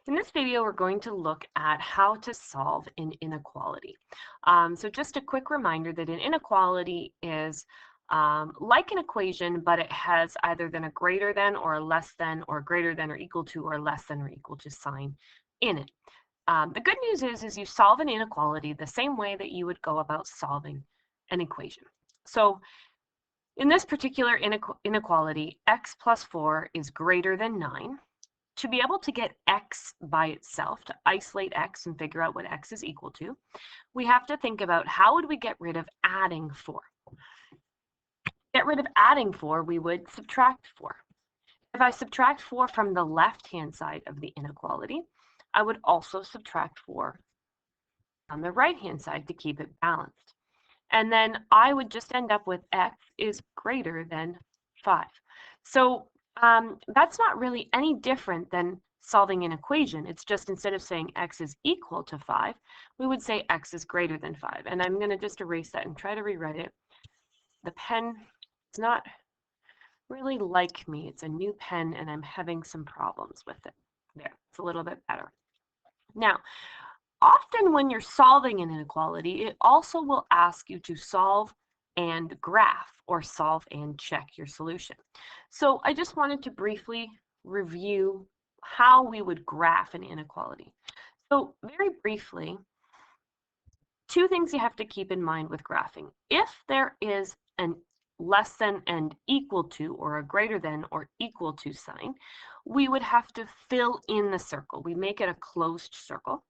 In this video, we're going to look at how to solve an inequality. So just a quick reminder that an inequality is like an equation, but it has either than a greater than or a less than or greater than or equal to or less than or equal to sign in it. The good news is you solve an inequality the same way that you would go about solving an equation. So in this particular inequality, x plus 4 is greater than 9. To be able to get x by itself, to isolate x and figure out what x is equal to, we have to think about how would we get rid of adding 4. Get rid of adding 4, we would subtract 4. If I subtract 4 from the left-hand side of the inequality, I would also subtract 4 on the right-hand side to keep it balanced. And then I would just end up with x is greater than 5. So that's not really any different than solving an equation. It's just instead of saying x is equal to 5, we would say x is greater than 5. And I'm going to just erase that and try to rewrite it. The pen is not really like me. It's a new pen, and I'm having some problems with it. There, it's a little bit better. Now, often when you're solving an inequality, it also will ask you to solve and graph or solve and check your solution. So I just wanted to briefly review how we would graph an inequality. So very briefly, two things you have to keep in mind with graphing. If there is an less than and equal to or a greater than or equal to sign, we would have to fill in the circle. We make it a closed circle.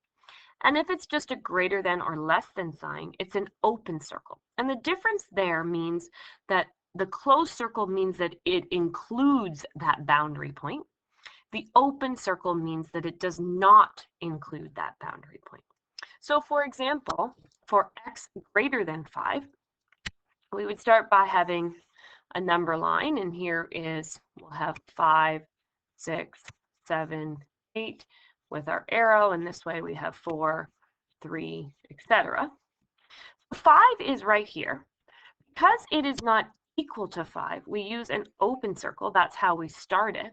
And if it's just a greater than or less than sign, it's an open circle. And the difference there means that the closed circle means that it includes that boundary point. The open circle means that it does not include that boundary point. So for example, for x greater than 5, we would start by having a number line, and here is, we'll have 5, 6, 7, 8, with our arrow, and this way we have 4, 3, etc. 5 is right here. Because it is not equal to 5, we use an open circle. That's how we start it.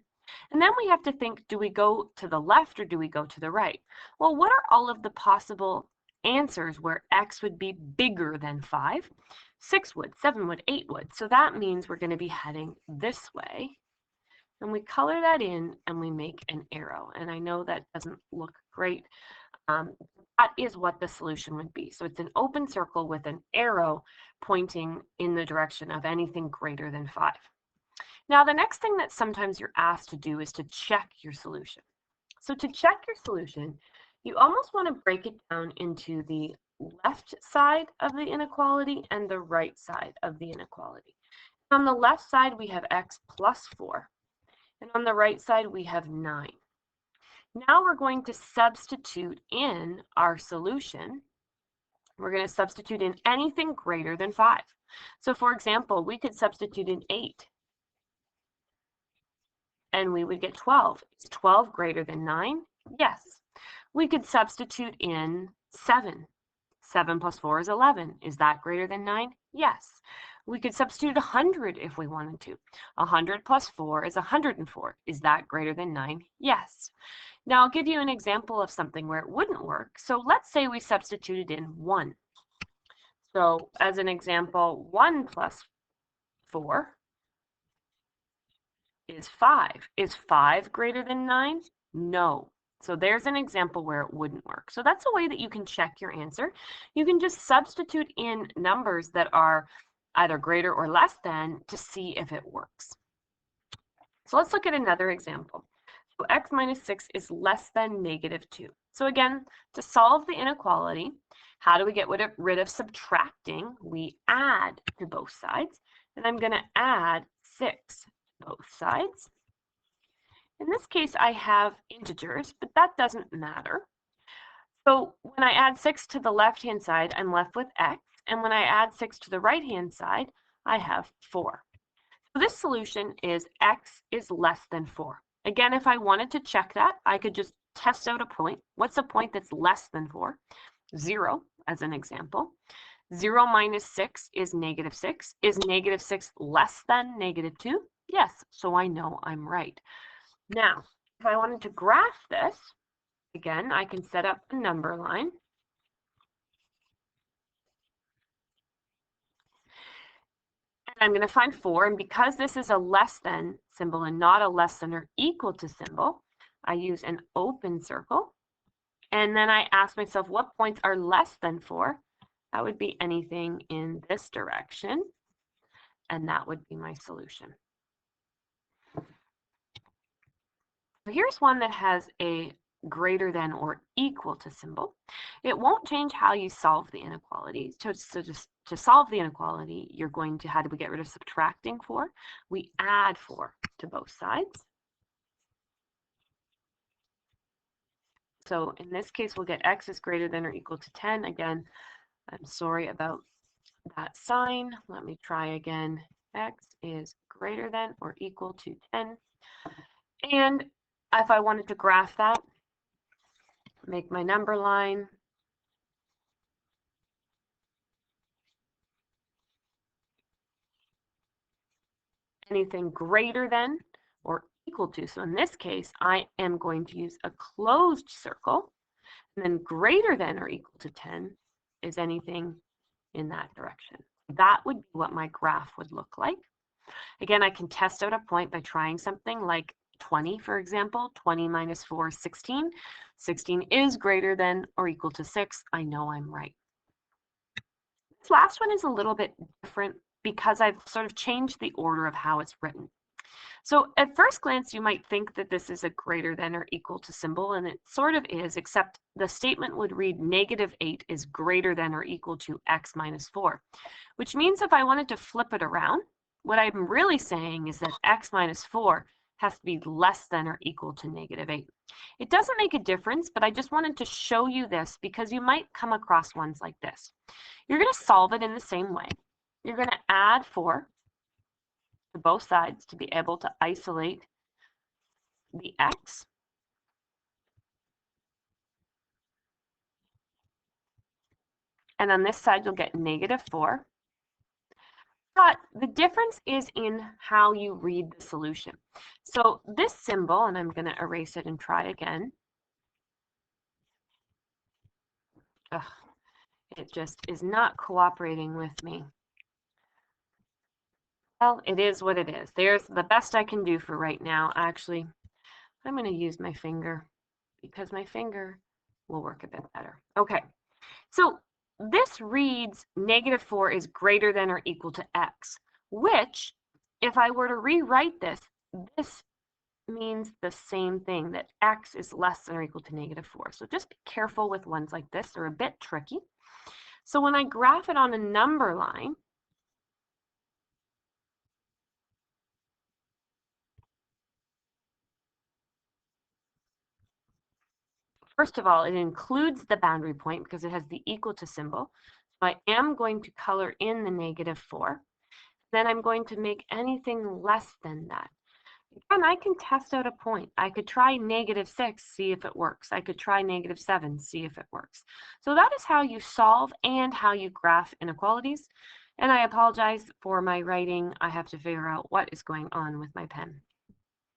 And then we have to think, do we go to the left or do we go to the right? Well, what are all of the possible answers where x would be bigger than 5? 6 would, 7 would, 8 would. So that means we're going to be heading this way. And we color that in and we make an arrow. And I know that doesn't look great. That is what the solution would be. So it's an open circle with an arrow pointing in the direction of anything greater than 5. Now, the next thing that sometimes you're asked to do is to check your solution. So to check your solution, you almost want to break it down into the left side of the inequality and the right side of the inequality. On the left side, we have x plus 4. And on the right side, we have 9. Now we're going to substitute in our solution. We're going to substitute in anything greater than 5. So for example, we could substitute in 8. And we would get 12. Is 12 greater than 9? Yes. We could substitute in 7. 7 plus 4 is 11. Is that greater than 9? Yes. We could substitute 100 if we wanted to. 100 plus 4 is 104. Is that greater than 9? Yes. Now I'll give you an example of something where it wouldn't work. So let's say we substituted in 1. So as an example, 1 plus 4 is 5. Is 5 greater than 9? No. So there's an example where it wouldn't work. So that's a way that you can check your answer. You can just substitute in numbers that are either greater or less than to see if it works. So let's look at another example. So x minus 6 is less than negative 2. So again, to solve the inequality, how do we get rid of subtracting? We add to both sides. And I'm going to add 6 to both sides. In this case, I have integers, but that doesn't matter. So when I add 6 to the left-hand side, I'm left with x. And when I add 6 to the right-hand side, I have 4. So this solution is x is less than 4. Again, if I wanted to check that, I could just test out a point. What's a point that's less than 4? 0, as an example. 0 minus 6 is negative 6. Is negative 6 less than negative 2? Yes, so I know I'm right. Now, if I wanted to graph this, Again, I can set up a number line. And I'm going to find 4, and because this is a less than symbol and not a less than or equal to symbol, I use an open circle. And then I ask myself, what points are less than 4? That would be anything in this direction, and that would be my solution. So here's one that has a greater than or equal to symbol. It won't change how you solve the inequality. So just to solve the inequality, you're going to, how do we get rid of subtracting 4? We add 4 to both sides. So in this case, we'll get x is greater than or equal to 10. Again, I'm sorry about that sign. Let me try again. X is greater than or equal to 10. And if I wanted to graph that, make my number line. Anything greater than or equal to. So in this case, I am going to use a closed circle. And then greater than or equal to 10 is anything in that direction. That would be what my graph would look like. Again, I can test out a point by trying something like 20, for example. 20 minus 4 is 16. 16 is greater than or equal to 6. I know I'm right. This last one is a little bit different because I've sort of changed the order of how it's written. So at first glance, you might think that this is a greater than or equal to symbol, and it sort of is, except the statement would read -8 is greater than or equal to x minus 4, which means if I wanted to flip it around, what I'm really saying is that x minus 4 has to be less than or equal to -8. It doesn't make a difference, but I just wanted to show you this because you might come across ones like this. You're going to solve it in the same way. You're going to add 4 to both sides to be able to isolate the x. And on this side, you'll get -4. But the difference is in how you read the solution. So this symbol, and I'm going to erase it and try again. Ugh, it just is not cooperating with me. Well, it is what it is. There's the best I can do for right now. Actually, I'm going to use my finger because my finger will work a bit better. Okay, so this reads -4 is greater than or equal to x, which, if I were to rewrite this, this means the same thing, that x is less than or equal to -4. So just be careful with ones like this. They're a bit tricky. So when I graph it on a number line, first of all, it includes the boundary point because it has the equal to symbol. So I am going to color in the -4. Then I'm going to make anything less than that. Again, I can test out a point. I could try -6, see if it works. I could try -7, see if it works. So that is how you solve and how you graph inequalities. And I apologize for my writing. I have to figure out what is going on with my pen.